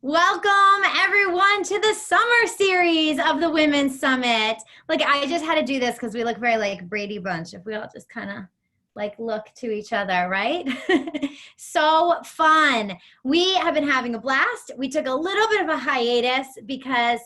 Welcome everyone to the summer series of the Women's Summit. Like I just had to do this because we look very like Brady Bunch if we all just kind of like look to each other, right? So fun. We have been having a blast. We took a little bit of a hiatus because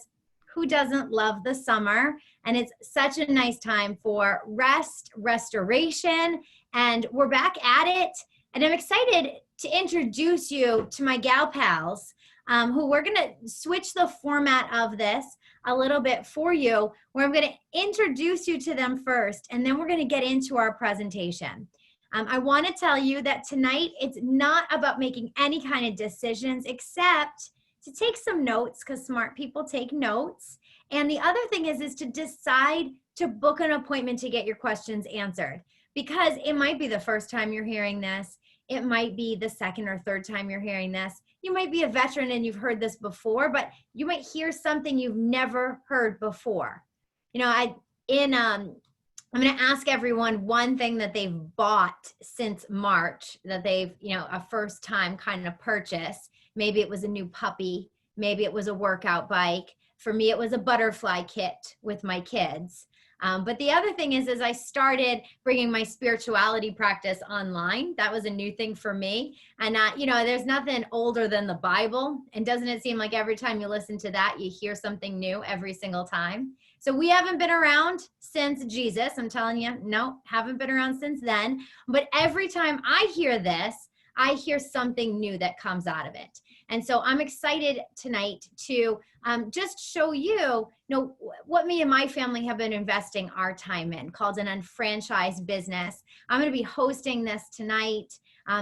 who doesn't love the summer? And it's such a nice time for rest, restoration, and we're back at it. And I'm excited to introduce you to my gal pals who we're going to switch the format of this a little bit for you, where I'm going to introduce you to them first, and then we're going to get into our presentation. I want to tell you that tonight it's not about making any kind of decisions except to take some notes, because smart people take notes. And the other thing is to decide to book an appointment to get your questions answered, because it might be the first time you're hearing this. It might be the second or third time you're hearing this. You might be a veteran and you've heard this before, but you might hear something you've never heard before. You know, I'm going to ask everyone one thing that they've bought since March that they've, a first time kind of purchase. Maybe it was a new puppy. Maybe it was a workout bike. For me, it was a butterfly kit with my kids. But the other thing is I started bringing my spirituality practice online. That was a new thing for me. And, there's nothing older than the Bible. And doesn't it seem like every time you listen to that, you hear something new every single time? So we haven't been around since Jesus. I'm telling you, no, haven't been around since then. But every time I hear this, I hear something new that comes out of it. And so I'm excited tonight to just show you, what me and my family have been investing our time in, called an unfranchised business. I'm going to be hosting this tonight.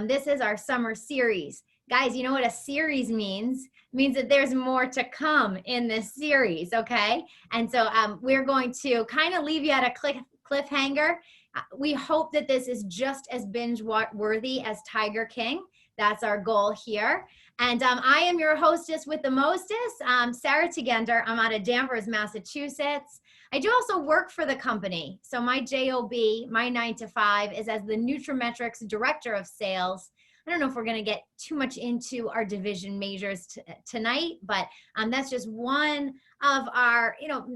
This is our summer series. Guys, you know what a series means? It means that there's more to come in this series, okay? And so we're going to kind of leave you at a cliffhanger. We hope that this is just as binge-worthy as Tiger King. That's our goal here. And I am your hostess with the mostest, Sarah Tigender. I'm out of Danvers, Massachusetts. I do also work for the company. So my job, my 9 to 5, is as the Nutrimetrics Director of Sales. I don't know if we're going to get too much into our division majors tonight, but that's just one of our,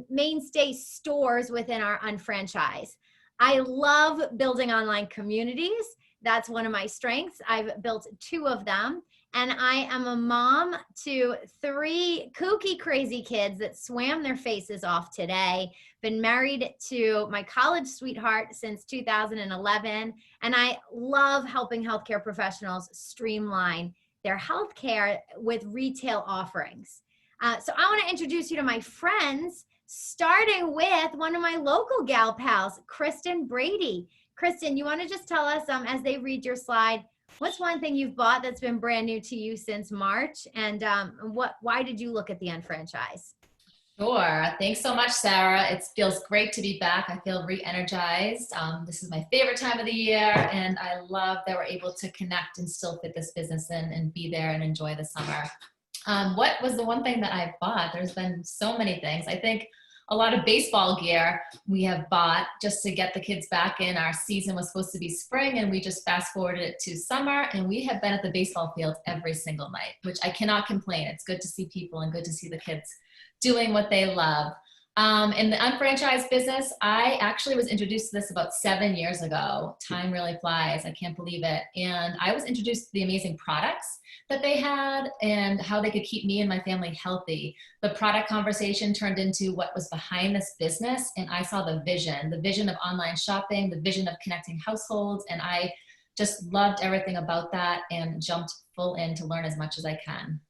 mainstay stores within our unfranchise. I love building online communities. That's one of my strengths. I've built 2 of them. And I am a mom to 3 kooky, crazy kids that swam their faces off today. Been married to my college sweetheart since 2011. And I love helping healthcare professionals streamline their healthcare with retail offerings. So I want to introduce you to my friends, starting with one of my local gal pals, Kristen Brady. Kristen, you want to just tell us, as they read your slide, what's one thing you've bought that's been brand new to you since March? And why did you look at the unfranchise? Sure. Thanks so much, Sarah. It feels great to be back. I feel re-energized. This is my favorite time of the year, and I love that we're able to connect and still fit this business in and be there and enjoy the summer. What was the one thing that I bought? There's been so many things. I think a lot of baseball gear we have bought just to get the kids back in. Our season was supposed to be spring, and we just fast forwarded it to summer, and we have been at the baseball field every single night, which I cannot complain. It's good to see people and good to see the kids doing what they love. In the unfranchised business, I actually was introduced to this about 7 years ago. Time really flies. I can't believe it. And I was introduced to the amazing products that they had and how they could keep me and my family healthy. The product conversation turned into what was behind this business, and I saw the vision of online shopping, the vision of connecting households, and I just loved everything about that and jumped full in to learn as much as I can.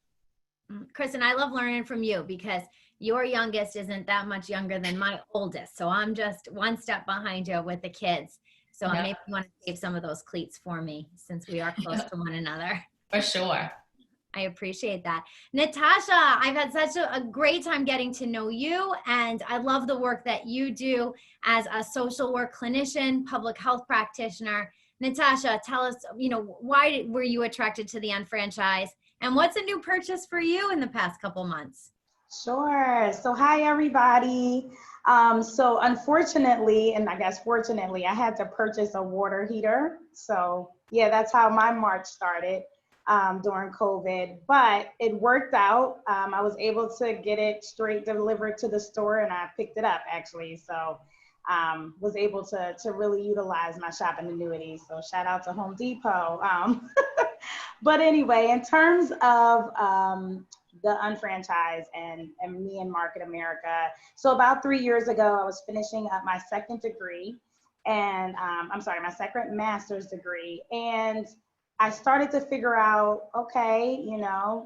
Kristen, I love learning from you because your youngest isn't that much younger than my oldest. So I'm just one step behind you with the kids. So maybe you want to save some of those cleats for me since we are close to one another. For sure. I appreciate that. Natasha, I've had such a great time getting to know you, and I love the work that you do as a social work clinician, public health practitioner. Natasha, tell us, why were you attracted to the unfranchised, and what's a new purchase for you in the past couple months? Sure. So hi, everybody. So unfortunately, and I guess fortunately, I had to purchase a water heater. So yeah, that's how my March started. during COVID, but it worked out. I was able to get it straight delivered to the store, and I picked it up actually. So was able to really utilize my shopping annuities. So shout out to Home Depot. But anyway, in terms of the unfranchise and me and Market America, so about 3 years ago, I was finishing up my second degree, and my second master's degree, and I started to figure out, okay,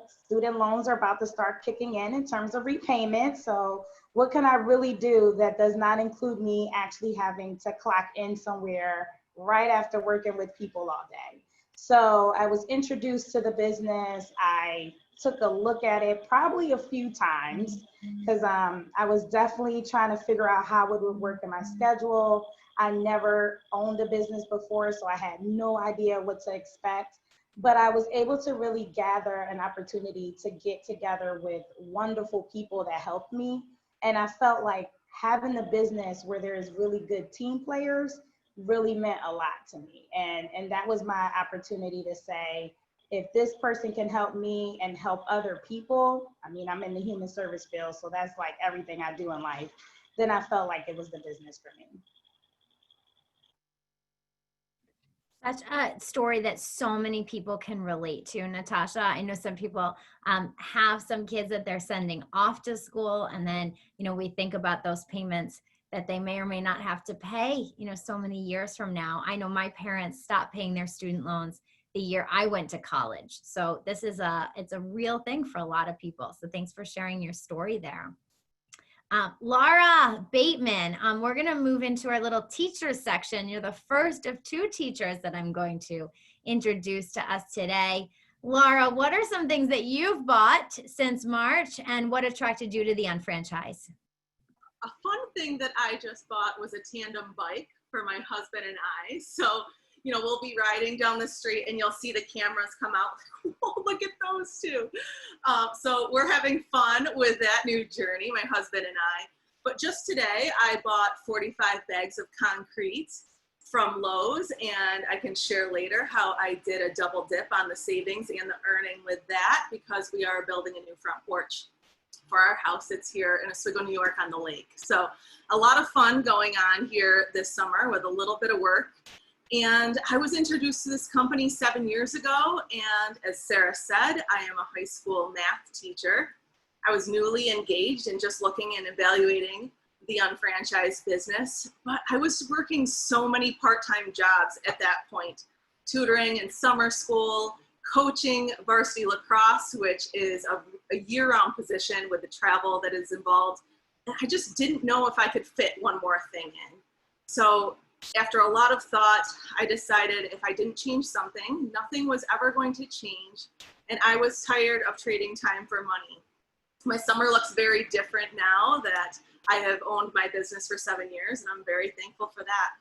student loans are about to start kicking in terms of repayment. So what can I really do that does not include me actually having to clock in somewhere right after working with people all day? So I was introduced to the business. I took a look at it probably a few times because I was definitely trying to figure out how it would work in my schedule. I never owned a business before, so I had no idea what to expect. But I was able to really gather an opportunity to get together with wonderful people that helped me. And I felt like having a business where there's really good team players really meant a lot to me. And that was my opportunity to say, if this person can help me and help other people, I mean, I'm in the human service field, so that's like everything I do in life, then I felt like it was the business for me. Such a story that so many people can relate to, Natasha. I know some people have some kids that they're sending off to school, and then, we think about those payments that they may or may not have to pay, so many years from now. I know my parents stopped paying their student loans the year I went to college. So it's a real thing for a lot of people. So thanks for sharing your story there. Laura Bateman, we're going to move into our little teachers section. You're the first of 2 teachers that I'm going to introduce to us today. Laura, what are some things that you've bought since March, and what attracted you to the unfranchise? A fun thing that I just bought was a tandem bike for my husband and I. So, we'll be riding down the street and you'll see the cameras come out. Oh, look at those two. So we're having fun with that new journey, my husband and I. But just today, I bought 45 bags of concrete from Lowe's, and I can share later how I did a double dip on the savings and the earning with that, because we are building a new front porch for our house. It's here in Oswego, New York on the lake. So a lot of fun going on here this summer with a little bit of work. And I was introduced to this company 7 years ago. And as Sarah said, I am a high school math teacher. I was newly engaged and just looking and evaluating the unfranchised business. But I was working so many part-time jobs at that point, tutoring in summer school, coaching varsity lacrosse, which is a year-round position with the travel that is involved. And I just didn't know if I could fit one more thing in. So after a lot of thought, I decided if I didn't change something, nothing was ever going to change. And I was tired of trading time for money. My summer looks very different now that I have owned my business for 7 years, and I'm very thankful for that.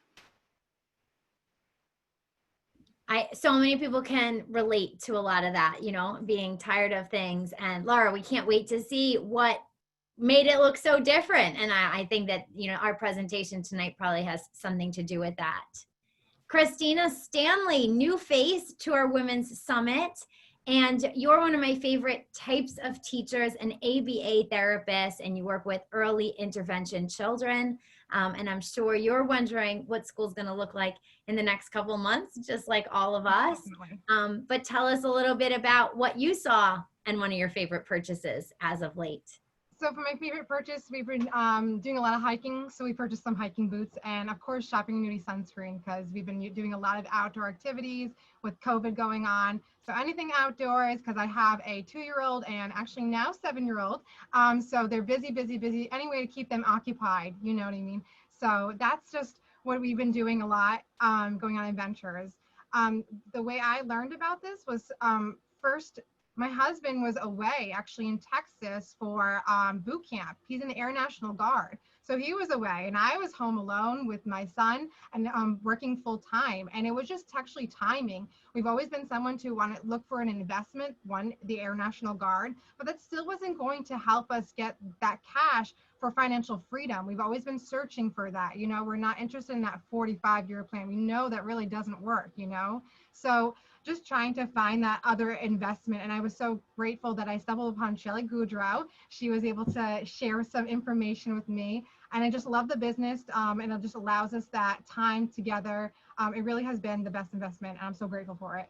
So many people can relate to a lot of that, being tired of things. And Laura, we can't wait to see what made it look so different. And I think that, our presentation tonight probably has something to do with that. Christina Stanley, new face to our Women's Summit. And you're one of my favorite types of teachers, an ABA therapist, and you work with early intervention children. And I'm sure you're wondering what school's going to look like in the next couple months, just like all of us. But tell us a little bit about what you saw and one of your favorite purchases as of late. So for my favorite purchase, we've been doing a lot of hiking. So we purchased some hiking boots and, of course, shopping annuity sunscreen, because we've been doing a lot of outdoor activities with COVID going on. So anything outdoors, because I have a 2-year-old and actually now 7-year-old. So they're busy. Any way to keep them occupied, you know what I mean? So that's just what we've been doing a lot, going on adventures. The way I learned about this was first, my husband was away actually in Texas for boot camp. He's in the Air National Guard. So he was away and I was home alone with my son and working full time. And it was just actually timing. We've always been someone to want to look for an investment, the Air National Guard, but that still wasn't going to help us get that cash for financial freedom. We've always been searching for that. We're not interested in that 45-year plan. We know that really doesn't work, So just trying to find that other investment. And I was so grateful that I stumbled upon Shelly Goudreau. She was able to share some information with me. And I just love the business, and it just allows us that time together. It really has been the best investment, and I'm so grateful for it.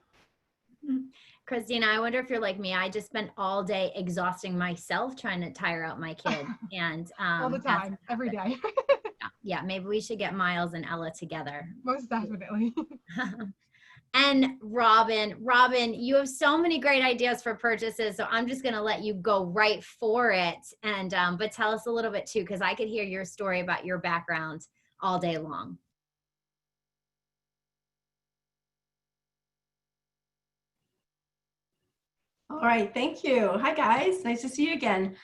Christina, I wonder if you're like me. I just spent all day exhausting myself trying to tire out my kid. And All the time, every day. yeah, maybe we should get Miles and Ella together. Most definitely. And Robin, you have so many great ideas for purchases, so I'm just going to let you go right for it. And but tell us a little bit too, because I could hear your story about your background all day long. All right, thank you. Hi guys, nice to see you again.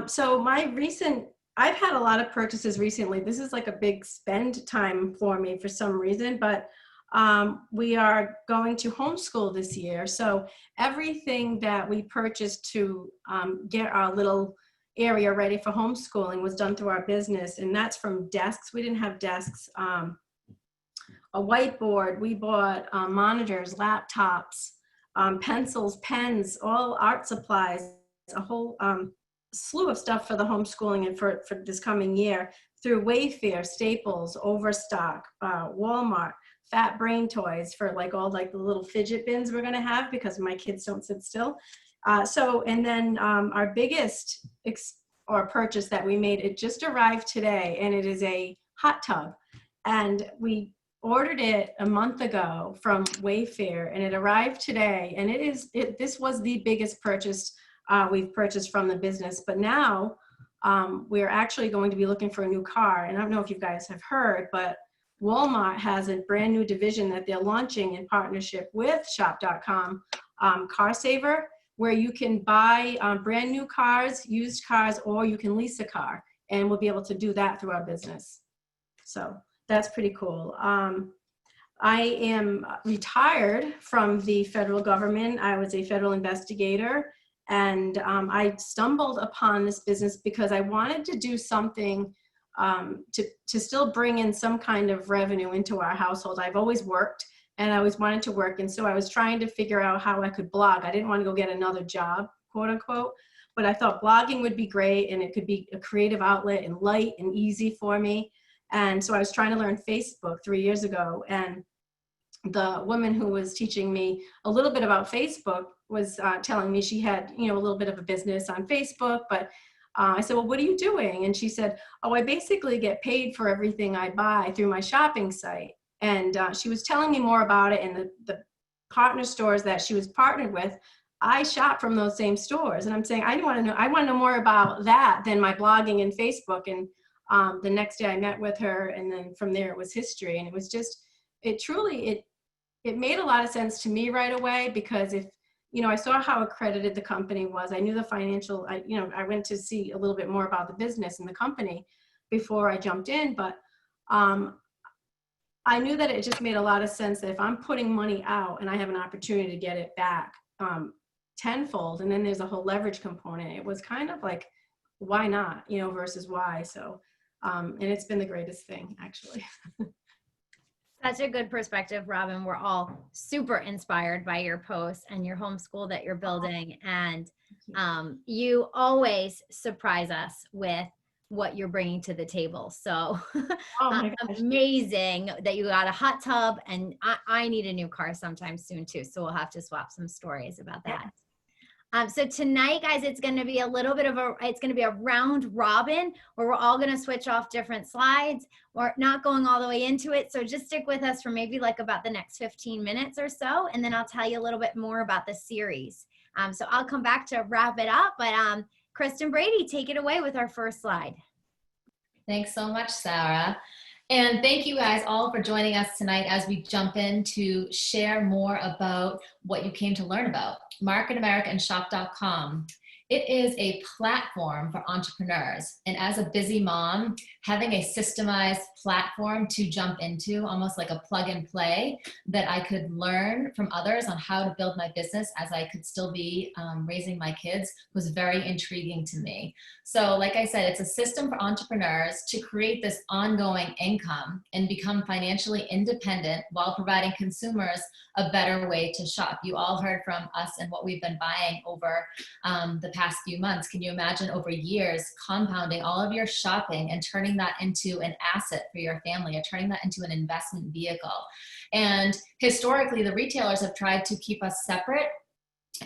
So I've had a lot of purchases recently. This is like a big spend time for me for some reason, but we are going to homeschool this year. So everything that we purchased to get our little area ready for homeschooling was done through our business. And that's from desks. We didn't have desks. A whiteboard, we bought monitors, laptops, pencils, pens, all art supplies, a whole slew of stuff for the homeschooling and for this coming year through Wayfair, Staples, Overstock, Walmart, Fat Brain Toys for like all like the little fidget bins we're gonna have because my kids don't sit still. And then our biggest purchase that we made, it just arrived today, and it is a hot tub. And we ordered it a month ago from Wayfair, and it arrived today. And this was the biggest purchase we've purchased from the business. But now we're actually going to be looking for a new car. And I don't know if you guys have heard, but Walmart has a brand new division that they're launching in partnership with Shop.com, Car Saver, where you can buy brand new cars, used cars, or you can lease a car. And we'll be able to do that through our business. So that's pretty cool. I am retired from the federal government. I was a federal investigator, and I stumbled upon this business because I wanted to do something to still bring in some kind of revenue into our household. I've always worked, and I always wanted to work, and so I was trying to figure out how I could blog. I didn't want to go get another job, quote unquote, but I thought blogging would be great, and it could be a creative outlet and light and easy for me. And so I was trying to learn Facebook 3 years ago, and the woman who was teaching me a little bit about Facebook was telling me she had, a little bit of a business on Facebook, but I said, well, what are you doing? And she said, oh, I basically get paid for everything I buy through my shopping site. And she was telling me more about it, and the partner stores that she was partnered with, I shop from those same stores. And I'm saying, I want to know more about that than my blogging and Facebook. And the next day I met with her, and then from there it was history. And it was just, it made a lot of sense to me right away, because if, I saw how accredited the company was. I knew the financial, I went to see a little bit more about the business and the company before I jumped in, but I knew that it just made a lot of sense that if I'm putting money out and I have an opportunity to get it back tenfold, and then there's a whole leverage component, it was kind of like, why not, versus why. So, and it's been the greatest thing, actually. Such a good perspective, Robin. We're all super inspired by your posts and your homeschool that you're building. And you always surprise us with what you're bringing to the table. So amazing that you got a hot tub, and I need a new car sometime soon too. So we'll have to swap some stories about that. So tonight, guys, it's going to be a round robin where we're all going to switch off different slides. We're not going all the way into it. So just stick with us for maybe like about the next 15 minutes or so. And then I'll tell you a little bit more about the series. So I'll come back to wrap it up, but Kristen Brady, take it away with our first slide. Thanks so much, Sarah. And thank you guys all for joining us tonight as we jump in to share more about what you came to learn about, Market America and Shop.com. It is a platform for entrepreneurs. And as a busy mom, having a systemized platform to jump into, almost like a plug and play, that I could learn from others on how to build my business as I could still be raising my kids, was very intriguing to me. So like I said, it's a system for entrepreneurs to create this ongoing income and become financially independent while providing consumers a better way to shop. You all heard from us and what we've been buying over the past few months. Can you imagine over years compounding all of your shopping and turning that into an asset for your family, or turning that into an investment vehicle? And historically, the retailers have tried to keep us separate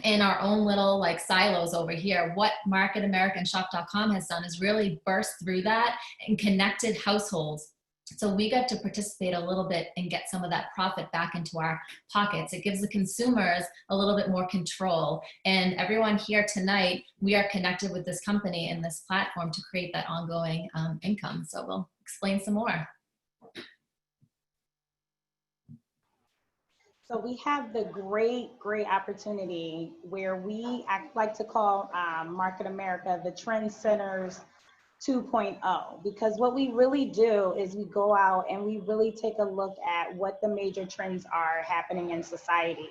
in our own little like silos over here. What Market America and Shop.com has done is really burst through that and connected households. So we got to participate a little bit and get some of that profit back into our pockets. It gives the consumers a little bit more control. And everyone here tonight, we are connected with this company and this platform to create that ongoing income. So we'll explain some more. So we have the great opportunity where I like to call Market America the Trend Centers 2.0, because what we really do is we go out and we really take a look at what the major trends are happening in society.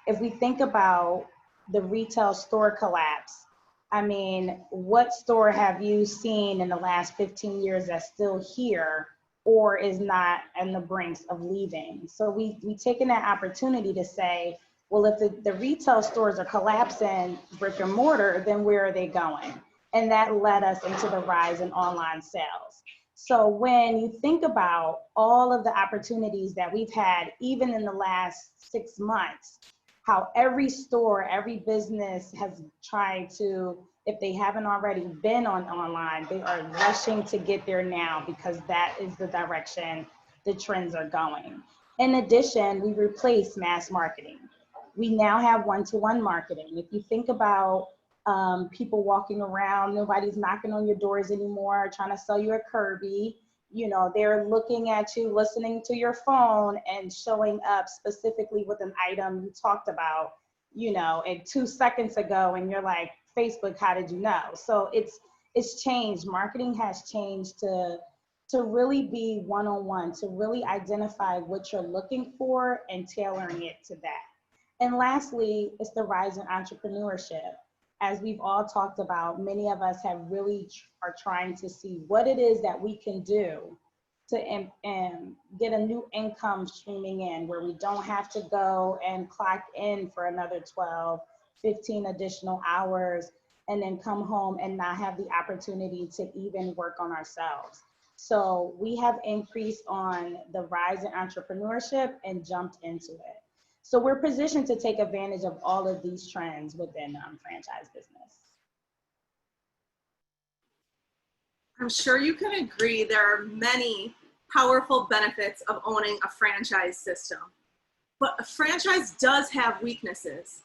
If we think about the retail store collapse, I mean, what store have you seen in the last 15 years that's still here or is not on the brinks of leaving? So we taken that opportunity to say, well, if the retail stores are collapsing brick and mortar, then where are they going? And that led us into the rise in online sales. So when you think about all of the opportunities that we've had, even in the last 6 months, how every store, every business has tried to, if they haven't already been on online, they are rushing to get there now, because that is the direction the trends are going. In addition, we replaced mass marketing. We now have one-to-one marketing. If you think about people walking around, nobody's knocking on your doors anymore, trying to sell you a Kirby. You know, they're looking at you, listening to your phone, and showing up specifically with an item you talked about, you know, and 2 seconds ago, and you're like, Facebook, how did you know? So it's changed. Marketing has changed to really be one-on-one, to really identify what you're looking for and tailoring it to that. And lastly, it's the rise in entrepreneurship. As we've all talked about, many of us have really are trying to see what it is that we can do to get a new income streaming in, where we don't have to go and clock in for another 12, 15 additional hours and then come home and not have the opportunity to even work on ourselves. So we have increased on the rise in entrepreneurship and jumped into it. So we're positioned to take advantage of all of these trends within franchise business. I'm sure you can agree there are many powerful benefits of owning a franchise system, but a franchise does have weaknesses.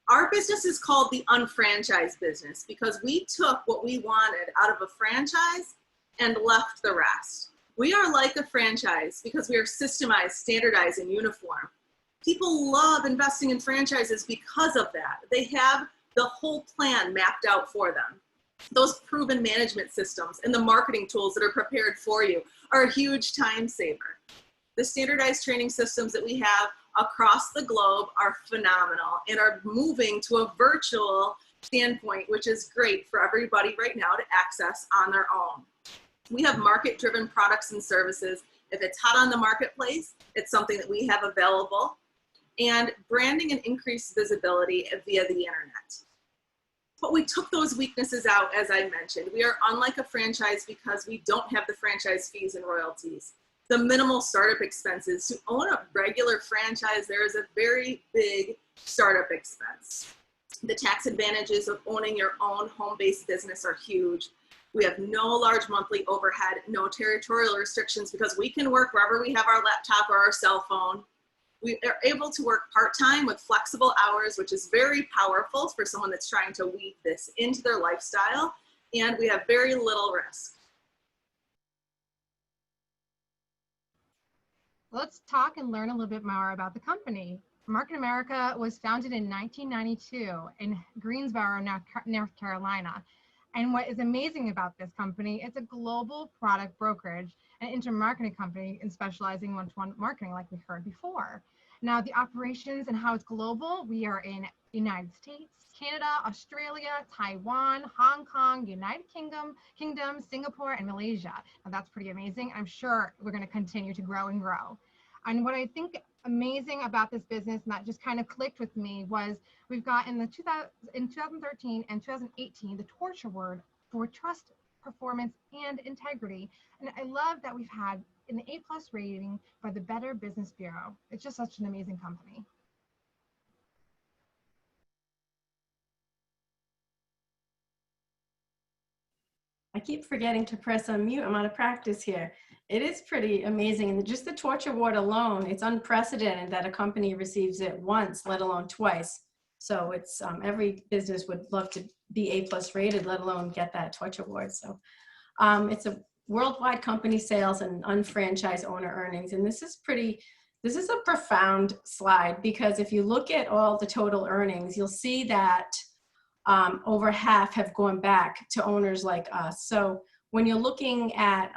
Our business is called the unfranchised business because we took what we wanted out of a franchise and left the rest. We are like a franchise because we are systemized, standardized, and uniform. People love investing in franchises because of that. They have the whole plan mapped out for them. Those proven management systems and the marketing tools that are prepared for you are a huge time saver. The standardized training systems that we have across the globe are phenomenal and are moving to a virtual standpoint, which is great for everybody right now to access on their own. We have market-driven products and services. If it's hot on the marketplace, it's something that we have available. And branding and increased visibility via the internet. But we took those weaknesses out, as I mentioned. We are unlike a franchise because we don't have the franchise fees and royalties, the minimal startup expenses. To own a regular franchise, there is a very big startup expense. The tax advantages of owning your own home-based business are huge. We have no large monthly overhead, no territorial restrictions, because we can work wherever we have our laptop or our cell phone. We are able to work part-time with flexible hours, which is very powerful for someone that's trying to weave this into their lifestyle, and we have very little risk. Let's talk and learn a little bit more about the company. Market America was founded in 1992 in Greensboro, North Carolina. And what is amazing about this company, it's a global product brokerage and intermarketing company and specializing in one-to-one marketing like we heard before. Now the operations and how it's global, we are in United States, Canada, Australia, Taiwan, Hong Kong, United Kingdom, Singapore, and Malaysia. Now that's pretty amazing. I'm sure we're going to continue to grow and grow. And what I think amazing about this business, and that just kind of clicked with me, was we've got in 2013 and 2018 the Torch Award for trust, performance, and integrity. And I love that we've had an A+ rating by the Better Business Bureau. It's just such an amazing company. I keep forgetting to press unmute. I'm out of practice here. It is pretty amazing. And just the Torch Award alone, it's unprecedented that a company receives it once, let alone twice. So it's every business would love to be A+ rated, let alone get that Torch Award. So it's a worldwide company sales and unfranchised owner earnings. And this is a profound slide, because if you look at all the total earnings, you'll see that over half have gone back to owners like us. So when you're looking at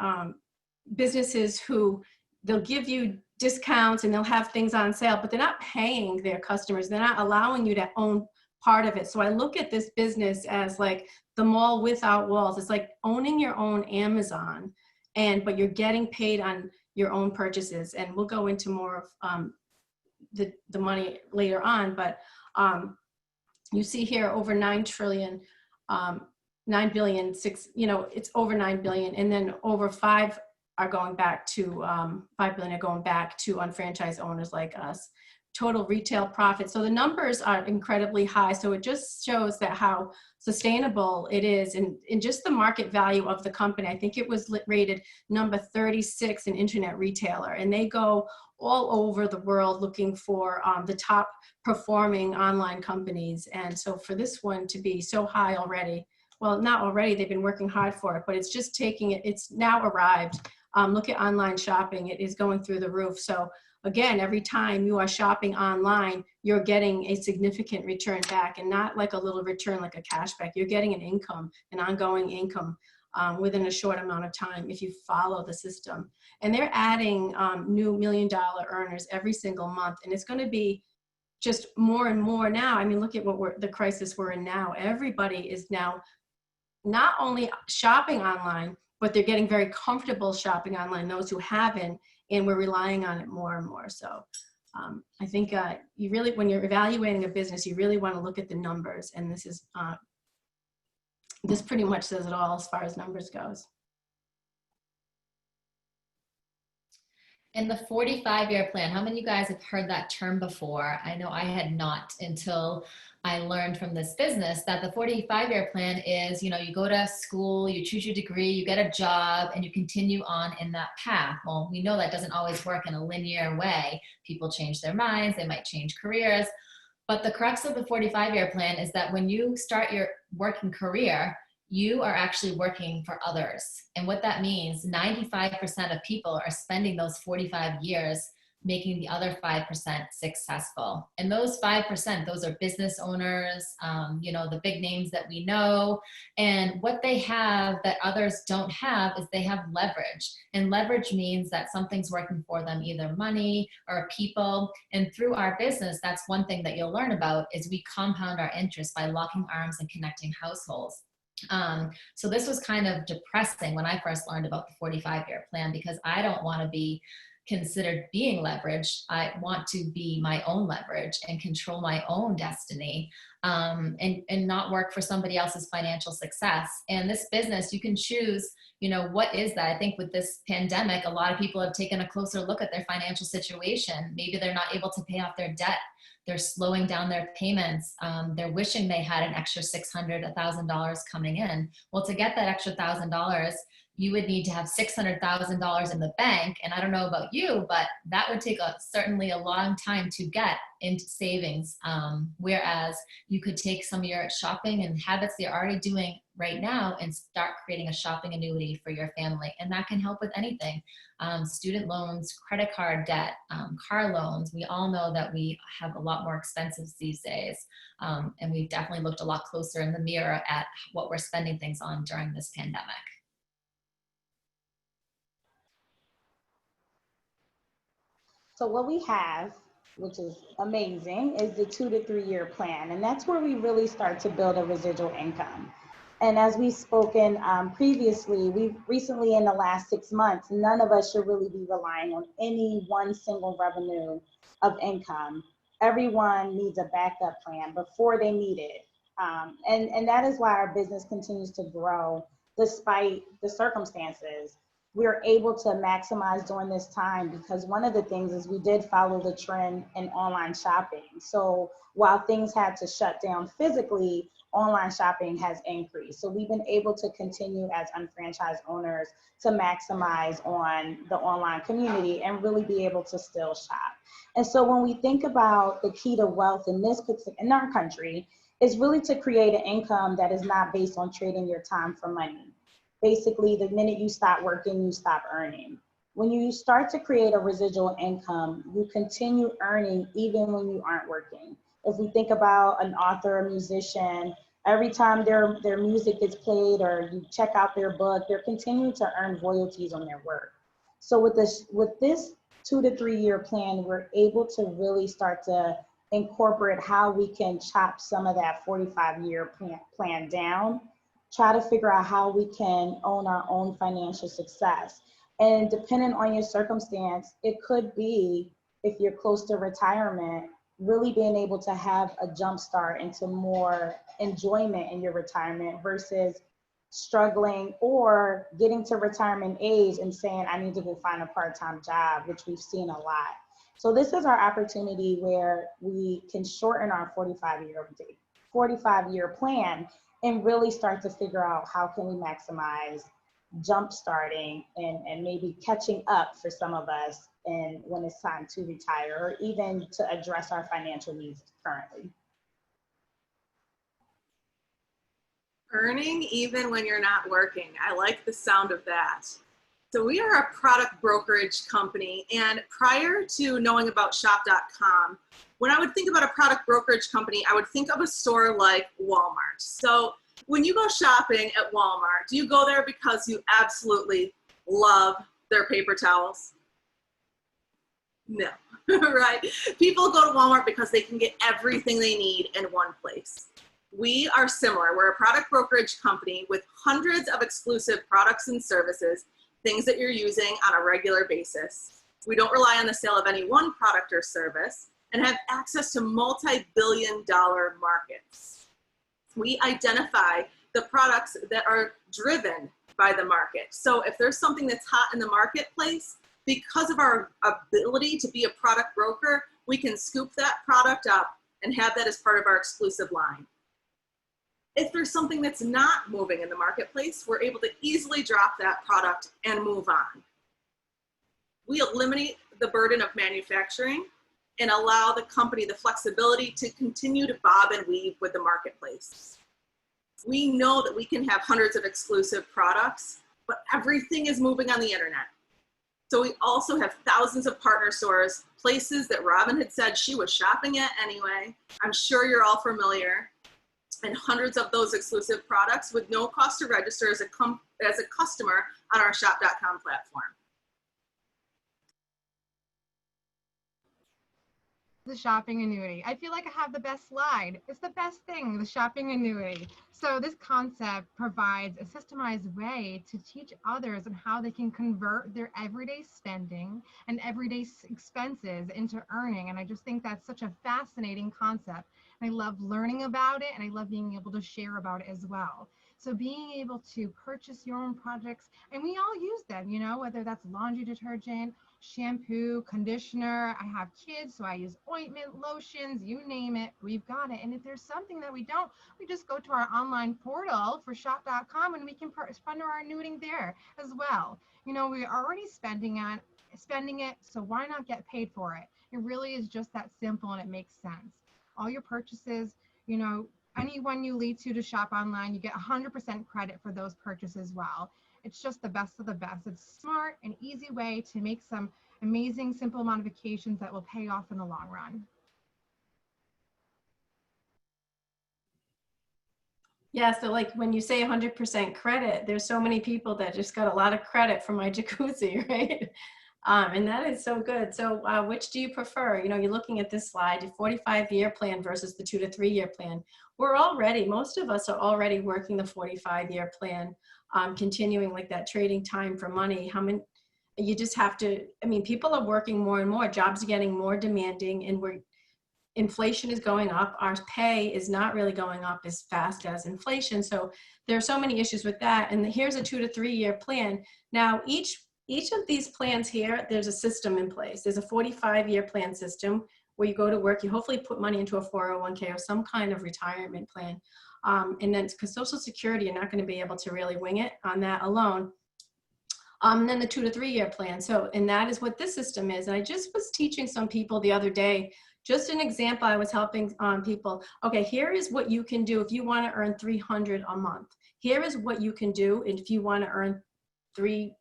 businesses who they'll give you discounts and they'll have things on sale, but they're not paying their customers. They're not allowing you to own part of it. So I look at this business as like the mall without walls. It's like owning your own Amazon, but you're getting paid on your own purchases. And we'll go into more of the money later on, but you see here over 9 trillion, 9 billion, it's over 9 billion. And then over 5 are going back to, 5 billion are going back to unfranchised owners like us. Total retail profit. So the numbers are incredibly high. So it just shows that how sustainable it is, and just the market value of the company. I think it was rated number 36 in internet retailer, and they go all over the world looking for the top performing online companies. And so for this one to be so high already, well, not already, they've been working hard for it, but it's just taking it, it's now arrived. Look at online shopping, it is going through the roof. So again, every time you are shopping online, you're getting a significant return back, and not like a little return like a cashback. You're getting an income, an ongoing income within a short amount of time if you follow the system. And they're adding new $1 million earners every single month, and it's going to be just more and more now. I mean, look at the crisis we're in now. Everybody is now not only shopping online, but they're getting very comfortable shopping online, those who haven't, and we're relying on it more and more. So I think you really, when you're evaluating a business, you really want to look at the numbers, and this pretty much says it all as far as numbers goes. And the 45-year plan, how many of you guys have heard that term before? I know I had not until I learned from this business that the 45-year plan is, you go to school, you choose your degree, you get a job, and you continue on in that path. Well, we know that doesn't always work in a linear way. People change their minds, they might change careers. But the crux of the 45-year plan is that when you start your working career, you are actually working for others. And what that means, 95% of people are spending those 45 years making the other 5% successful. And those 5%, those are business owners, the big names that we know. And what they have that others don't have is they have leverage. And leverage means that something's working for them, either money or people. And through our business, that's one thing that you'll learn about is we compound our interest by locking arms and connecting households. So this was kind of depressing when I first learned about the 45-year plan, because I don't want to be considered being leveraged. I want to be my own leverage and control my own destiny, and not work for somebody else's financial success. And this business, you can choose, what is that? I think with this pandemic, a lot of people have taken a closer look at their financial situation. Maybe they're not able to pay off their debt. They're slowing down their payments. They're wishing they had an extra $600, $1,000 coming in. Well, to get that extra $1,000, you would need to have $600,000 in the bank. And I don't know about you, but that would take certainly a long time to get into savings. Whereas you could take some of your shopping and habits that you're already doing right now and start creating a shopping annuity for your family. And that can help with anything. Student loans, credit card debt, car loans. We all know that we have a lot more expenses these days. And we've definitely looked a lot closer in the mirror at what we're spending things on during this pandemic. So what we have, which is amazing, is the 2 to 3 year plan. And that's where we really start to build a residual income. And as we've spoken previously, we've recently in the last 6 months, none of us should really be relying on any one single revenue of income. Everyone needs a backup plan before they need it. And that is why our business continues to grow despite the circumstances. We're able to maximize during this time because one of the things is we did follow the trend in online shopping. So while things had to shut down physically, online shopping has increased. So we've been able to continue as unfranchised owners to maximize on the online community and really be able to still shop. And so when we think about the key to wealth in our country, is really to create an income that is not based on trading your time for money. Basically, the minute you stop working, you stop earning. When you start to create a residual income, you continue earning even when you aren't working. If we think about an author, a musician, every time their music gets played or you check out their book, they're continuing to earn royalties on their work. So with this 2 to 3 year plan, we're able to really start to incorporate how we can chop some of that 45-year plan down, try to figure out how we can own our own financial success. And depending on your circumstance, it could be, if you're close to retirement, really being able to have a jump start into more enjoyment in your retirement versus struggling or getting to retirement age and saying, I need to go find a part-time job, which we've seen a lot. So this is our opportunity where we can shorten our 45-year plan and really start to figure out how can we maximize jump starting and maybe catching up for some of us and when it's time to retire or even to address our financial needs currently. Earning even when you're not working. I like the sound of that. So we are a product brokerage company, and prior to knowing about shop.com, when I would think about a product brokerage company, I would think of a store like Walmart. So when you go shopping at Walmart, do you go there because you absolutely love their paper towels? No, right? People go to Walmart because they can get everything they need in one place. We are similar. We're a product brokerage company with hundreds of exclusive products and services, things that you're using on a regular basis. We don't rely on the sale of any one product or service and have access to multi-billion-dollar markets. We identify the products that are driven by the market. So if there's something that's hot in the marketplace, because of our ability to be a product broker, we can scoop that product up and have that as part of our exclusive line. If there's something that's not moving in the marketplace, we're able to easily drop that product and move on. We eliminate the burden of manufacturing and allow the company the flexibility to continue to bob and weave with the marketplace. We know that we can have hundreds of exclusive products, but everything is moving on the internet. So we also have thousands of partner stores, places that Robin had said she was shopping at anyway. I'm sure you're all familiar. And hundreds of those exclusive products with no cost to register as a customer on our shop.com platform. The shopping annuity. I feel like I have the best slide. It's the best thing, the shopping annuity. So this concept provides a systemized way to teach others on how they can convert their everyday spending and everyday expenses into earning. And I just think that's such a fascinating concept. I love learning about it, and I love being able to share about it as well. So being able to purchase your own products, and we all use them, you know, whether that's laundry detergent, shampoo, conditioner. I have kids, so I use ointment, lotions, you name it, we've got it. And if there's something that we don't, we just go to our online portal for shop.com and we can fund our renewing there as well. You know, we're already spending it, so why not get paid for it? It really is just that simple, and it makes sense. All your purchases, you know, anyone you lead to shop online, you get 100% credit for those purchases as well. It's just the best of the best. It's a smart and easy way to make some amazing, simple modifications that will pay off in the long run. Yeah, so like when you say 100% credit, there's so many people that just got a lot of credit for my jacuzzi, right? And that is so good. So which do you prefer? You know, you're looking at this slide, the 45-year plan versus the 2 to 3 year plan. Most of us are already working the 45-year plan, continuing like that trading time for money. You just have to, I mean, people are working more and more, jobs are getting more demanding, and inflation is going up. Our pay is not really going up as fast as inflation. So there are so many issues with that. And here's a 2 to 3 year plan. Now, each of these plans here, there's a system in place. There's a 45-year plan system where you go to work, you hopefully put money into a 401k or some kind of retirement plan. And then because Social Security, you're not going to be able to really wing it on that alone. And then the 2 to 3 year plan. So, and that is what this system is. And I just was teaching some people the other day, just an example, I was helping people. Okay, here is what you can do if you want to earn $300 a month. Here is what you can do if you want to earn $300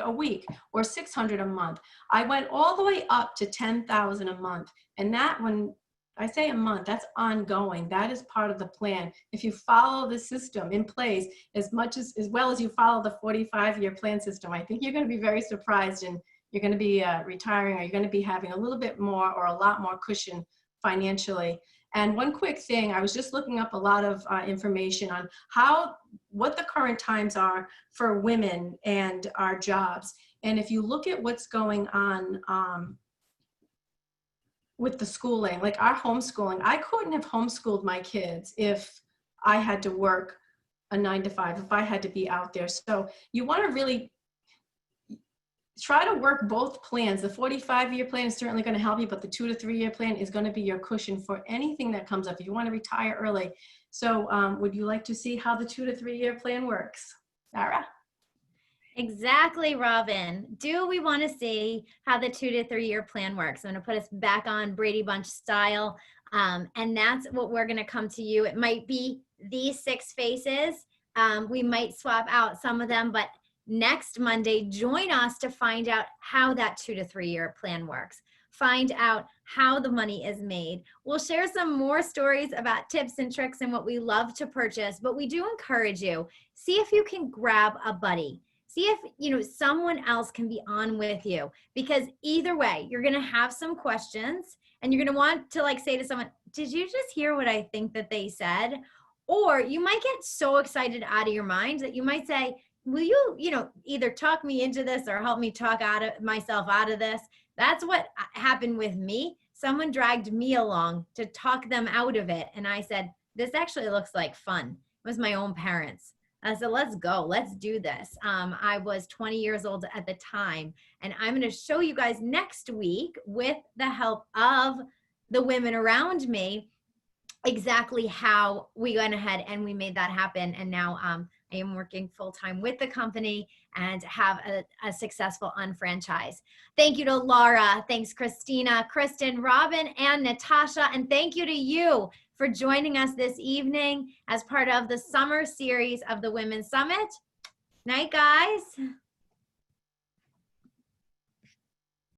a week or $600 a month. I went all the way up to $10,000 a month. And that, when I say a month, that's ongoing. That is part of the plan. If you follow the system in place as well as you follow the 45-year plan system, I think you're going to be very surprised, and you're going to be retiring, or you're going to be having a little bit more or a lot more cushion financially. And one quick thing, I was just looking up a lot of information on what the current times are for women and our jobs. And if you look at what's going on with the schooling, like our homeschooling, I couldn't have homeschooled my kids if I had to work a 9 to 5, if I had to be out there. So you want to really try to work both plans. The 45-year plan is certainly going to help you, but the 2 to 3 year plan is going to be your cushion for anything that comes up. If you want to retire early. So would you like to see how the 2 to 3 year plan works? Sarah? Exactly, Robin. Do we want to see how the 2 to 3 year plan works? I'm going to put us back on Brady Bunch style. And that's what we're going to come to you. It might be these 6 faces. We might swap out some of them, but next Monday, join us to find out how that 2 to 3 year plan works. Find out how the money is made. We'll share some more stories about tips and tricks and what we love to purchase, but we do encourage you, see if you can grab a buddy. See if someone else can be on with you, because either way, you're going to have some questions and you're going to want to say to someone, did you just hear what I think that they said? Or you might get so excited out of your mind that you might say, will you, either talk me into this or help me talk myself out of this? That's what happened with me. Someone dragged me along to talk them out of it. And I said, this actually looks like fun. It was my own parents. I said, let's go. Let's do this. I was 20 years old at the time. And I'm going to show you guys next week, with the help of the women around me, exactly how we went ahead and we made that happen. And now I am working full-time with the company and have a successful unfranchise. Thank you to Laura. Thanks, Christina, Kristen, Robin, and Natasha. And thank you to you for joining us this evening as part of the summer series of the Women's Summit. Night, guys.